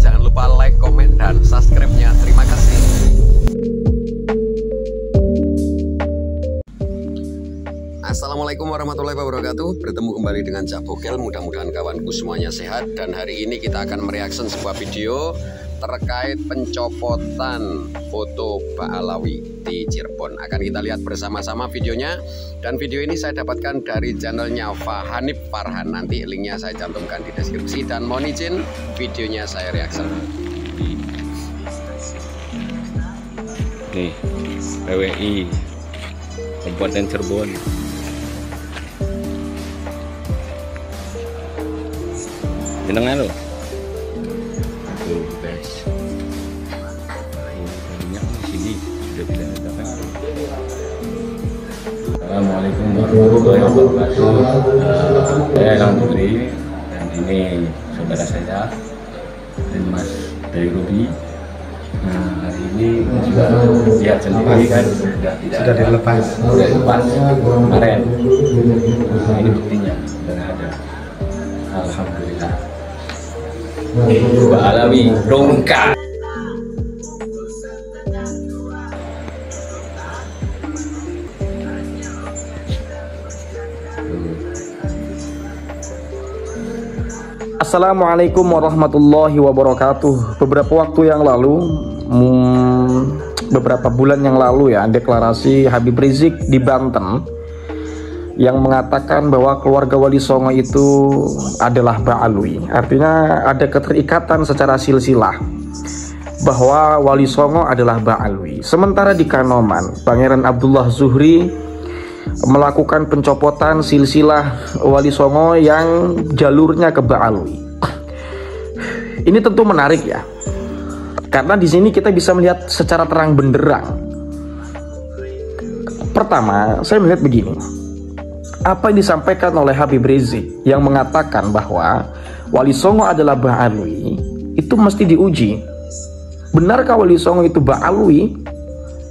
Jangan lupa like, komen, dan subscribe-nya. Terima kasih. Assalamualaikum warahmatullahi wabarakatuh. Bertemu kembali dengan Cak Bokel. Mudah-mudahan kawanku semuanya sehat. Dan hari ini kita akan mereaction sebuah video terkait pencopotan foto Mbak Alawi di Cirebon. Akan kita lihat bersama-sama videonya. Dan video ini saya dapatkan dari channelnya Hanif Farhan. Nanti linknya saya cantumkan di deskripsi. Dan mohon izin videonya saya reaction. Nih, PWI Kabupaten Cirebon. Jenengan lo. Tuh guys. Banyak di sini sudah bisa datang. Assalamualaikum warahmatullahi wabarakatuh. Saya Elang Putri dan ini saudara saya dan Mas dari Ruby. Nah, hari ini sudah lihat sendiri kan sudah dilepas kemarin. Nah, ini buktinya sudah ada. Alhamdulillah. Mbak Alawi dongkak. Assalamualaikum warahmatullahi wabarakatuh. Beberapa waktu yang lalu, beberapa bulan yang lalu ya, deklarasi Habib Rizik di Banten yang mengatakan bahwa keluarga Wali Songo itu adalah Ba'alwi. Artinya ada keterikatan secara silsilah bahwa Wali Songo adalah Ba'alwi. Sementara di Kanoman, Pangeran Abdullah Zuhri melakukan pencopotan silsilah Wali Songo yang jalurnya ke Ba'alwi. Ini tentu menarik ya, karena di sini kita bisa melihat secara terang benderang. Pertama, saya melihat begini. Apa yang disampaikan oleh Habib Rizik yang mengatakan bahwa Wali Songo adalah Ba'alwi, itu mesti diuji. Benarkah Wali Songo itu Ba'alwi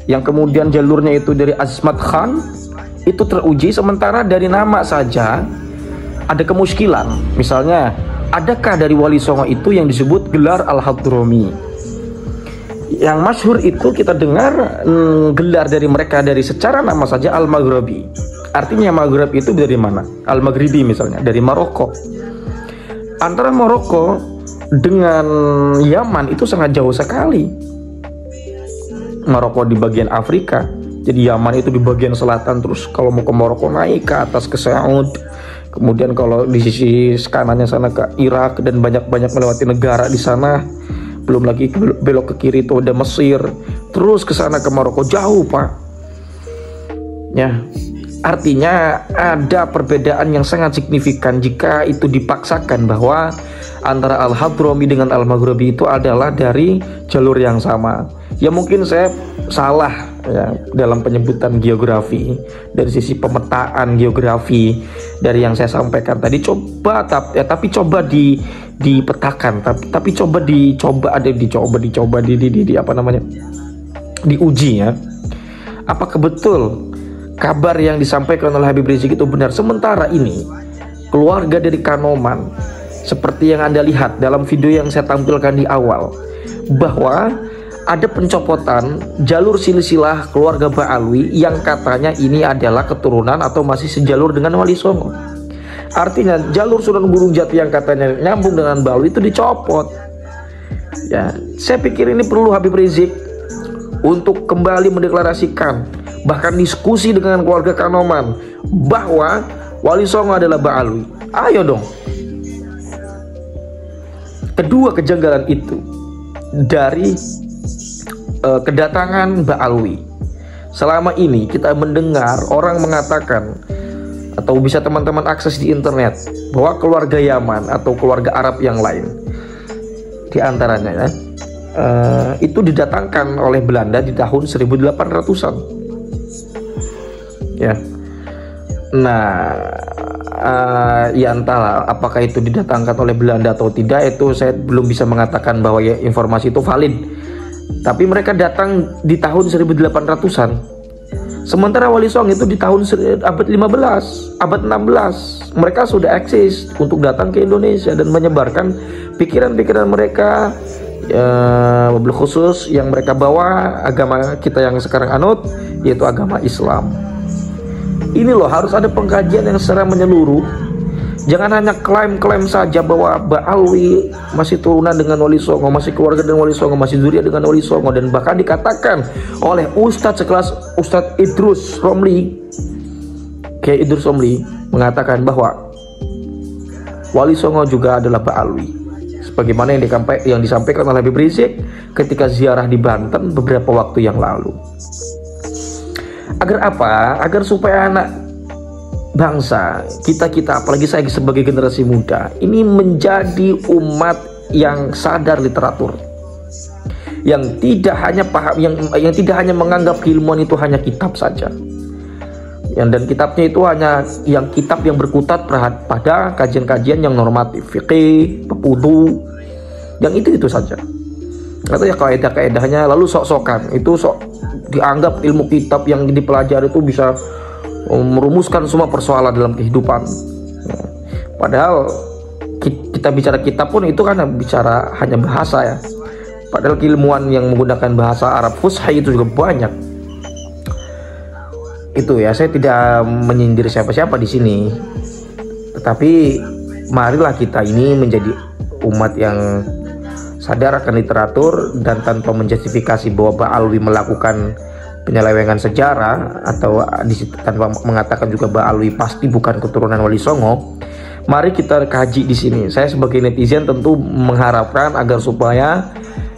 yang kemudian jalurnya itu dari Azmat Khan? Itu teruji, sementara dari nama saja ada kemuskilan. Misalnya, adakah dari Wali Songo itu yang disebut gelar Al-Hadromi? Yang masyhur itu kita dengar gelar dari mereka dari secara nama saja Al-Maghribi. Artinya Maghrib itu dari mana? Al-Maghribi misalnya, dari Maroko. Antara Maroko dengan Yaman itu sangat jauh sekali. Maroko di bagian Afrika, jadi Yaman itu di bagian selatan. Terus kalau mau ke Maroko naik ke atas ke Saud. Kemudian kalau di sisi kanannya sana ke Irak dan banyak-banyak melewati negara di sana. Belum lagi belok ke kiri itu ada Mesir. Terus ke sana ke Maroko, jauh Pak. Ya. Artinya ada perbedaan yang sangat signifikan jika itu dipaksakan bahwa antara Al-Hadromi dengan Al-Maghribi itu adalah dari jalur yang sama. Ya mungkin saya salah ya dalam penyebutan geografi, dari sisi pemetaan geografi dari yang saya sampaikan tadi. Tapi coba dipetakan, tapi coba diuji ya. Apakah betul kabar yang disampaikan oleh Habib Rizik itu benar? Sementara ini keluarga dari Kanoman, seperti yang Anda lihat dalam video yang saya tampilkan di awal, bahwa ada pencopotan jalur silsilah keluarga Ba'alwi yang katanya ini adalah keturunan atau masih sejalur dengan Wali Songo. Artinya jalur Sunan Gunung Jati yang katanya nyambung dengan Ba'alwi itu dicopot. Ya, saya pikir ini perlu Habib Rizik untuk kembali mendeklarasikan, bahkan diskusi dengan keluarga Kanoman bahwa Wali Songo adalah Ba'alwi. Ayo dong. Kedua kejanggalan itu dari kedatangan Ba'alwi. Selama ini kita mendengar orang mengatakan, atau bisa teman-teman akses di internet, bahwa keluarga Yaman atau keluarga Arab yang lain di antaranya itu didatangkan oleh Belanda di tahun 1800-an. Ya, nah, ya entahlah apakah itu didatangkan oleh Belanda atau tidak, itu saya belum bisa mengatakan bahwa ya, informasi itu valid. Tapi mereka datang di tahun 1800-an. Sementara Wali Songo itu di tahun abad 15, abad 16 mereka sudah eksis untuk datang ke Indonesia dan menyebarkan pikiran-pikiran mereka wabil khusus yang mereka bawa agama kita yang sekarang anut, yaitu agama Islam. Ini loh, harus ada pengkajian yang secara menyeluruh. Jangan hanya klaim-klaim saja bahwa Ba'alwi masih turunan dengan Wali Songo, masih keluarga dengan Wali Songo, masih zuriat dengan Wali Songo, dan bahkan dikatakan oleh Ustadz sekelas Ustadz Idrus Romli, Kiai Idrus Romli, mengatakan bahwa Wali Songo juga adalah Ba'alwi, sebagaimana yang disampaikan oleh Habib Rizik ketika ziarah di Banten beberapa waktu yang lalu. Agar apa? Agar supaya anak bangsa kita apalagi saya sebagai generasi muda ini menjadi umat yang sadar literatur, yang tidak hanya paham, yang tidak hanya menganggap keilmuan itu hanya kitab saja, dan kitabnya itu hanya yang kitab yang berkutat pada kajian-kajian yang normatif, fikih, wudu, yang itu saja, atau ya kaidah-kaidahnya, lalu sok-sokan itu dianggap ilmu kitab yang dipelajari itu bisa merumuskan semua persoalan dalam kehidupan. Padahal kita bicara kitab pun itu kan bicara hanya bahasa ya. Padahal keilmuan yang menggunakan bahasa Arab Fusha itu juga banyak. Itu ya, saya tidak menyindir siapa-siapa di sini. Tetapi marilah kita ini menjadi umat yang sadar akan literatur dan tanpa menjustifikasi bahwa Ba'alwi melakukan penyelewengan sejarah atau tanpa mengatakan juga Ba'alwi pasti bukan keturunan Wali Songo. Mari kita kaji di sini. Saya sebagai netizen tentu mengharapkan agar supaya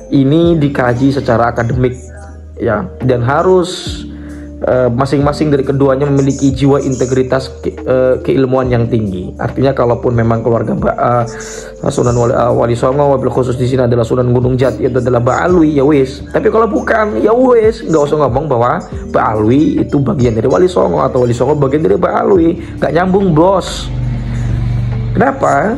ini dikaji secara akademik ya, dan harus masing-masing dari keduanya memiliki jiwa integritas keilmuan yang tinggi. Artinya kalaupun memang keluarga Sunan Wali Songo, wabil khusus di sini adalah Sunan Gunung Jati, itu adalah Ba'alwi, ya wis. Tapi kalau bukan, ya wis, nggak usah ngomong bahwa Ba'alwi itu bagian dari Wali Songo atau Wali Songo bagian dari Ba'alwi. Nggak nyambung, bos. Kenapa?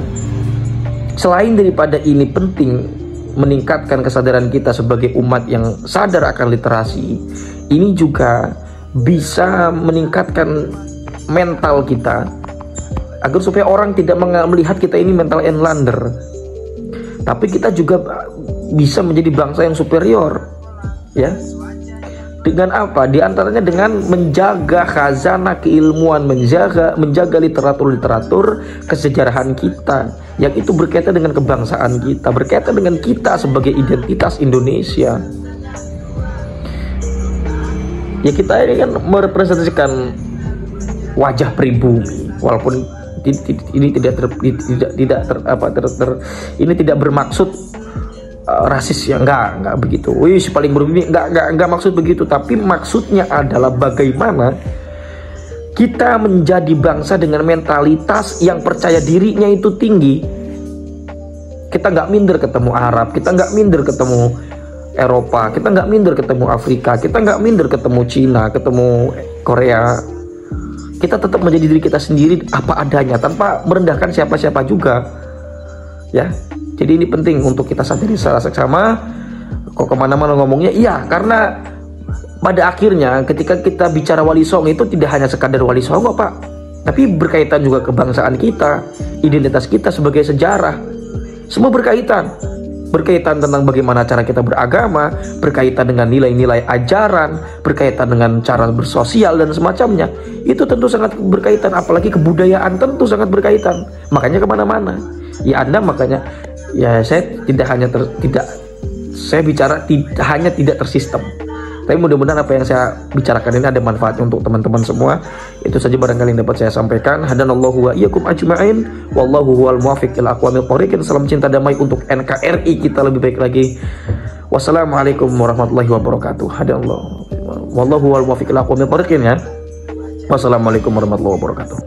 Selain daripada ini penting meningkatkan kesadaran kita sebagai umat yang sadar akan literasi, ini juga bisa meningkatkan mental kita agar supaya orang tidak melihat kita ini mental enlander, tapi kita juga bisa menjadi bangsa yang superior ya. Dengan apa? Di antaranya dengan menjaga khazanah keilmuan, menjaga literatur kesejarahan kita yang itu berkaitan dengan kebangsaan kita, berkaitan dengan kita sebagai identitas Indonesia. Ya, kita ini kan merepresentasikan wajah pribumi, walaupun ini tidak bermaksud rasis ya, enggak begitu. Wih, paling berbumi, enggak maksud begitu, tapi maksudnya adalah bagaimana kita menjadi bangsa dengan mentalitas yang percaya dirinya itu tinggi. Kita nggak minder ketemu Arab, kita nggak minder ketemu Eropa, kita nggak minder ketemu Afrika, kita nggak minder ketemu Cina, ketemu Korea. Kita tetap menjadi diri kita sendiri apa adanya tanpa merendahkan siapa-siapa juga ya. Jadi ini penting untuk kita sadari secara seksama. Kok kemana-mana ngomongnya, iya, karena pada akhirnya ketika kita bicara Wali Songo itu tidak hanya sekadar Wali Songo, Pak, tapi berkaitan juga kebangsaan kita, identitas kita sebagai sejarah. Semua berkaitan tentang bagaimana cara kita beragama, berkaitan dengan nilai-nilai ajaran, berkaitan dengan cara bersosial dan semacamnya. Itu tentu sangat berkaitan, apalagi kebudayaan tentu sangat berkaitan. Makanya kemana-mana. Ya Anda makanya, ya saya tidak tersistem. Tapi mudah-mudahan apa yang saya bicarakan ini ada manfaatnya untuk teman-teman semua. Itu saja barangkali yang dapat saya sampaikan. Hadanallahu wa iyyakum ajma'in. Wallahu huwal muwaffiq ila aqwamil thoriqin. Salam cinta damai untuk NKRI kita lebih baik lagi. Wassalamualaikum warahmatullahi wabarakatuh. Hadanallahu. Wallahu huwal muwaffiq ila aqwamil thoriqin ya. Wassalamualaikum warahmatullahi wabarakatuh.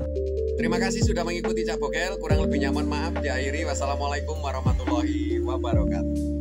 Terima kasih sudah mengikuti Cak Bokel. Kurang lebihnya mohon maaf diakhiri. Wassalamualaikum warahmatullahi wabarakatuh.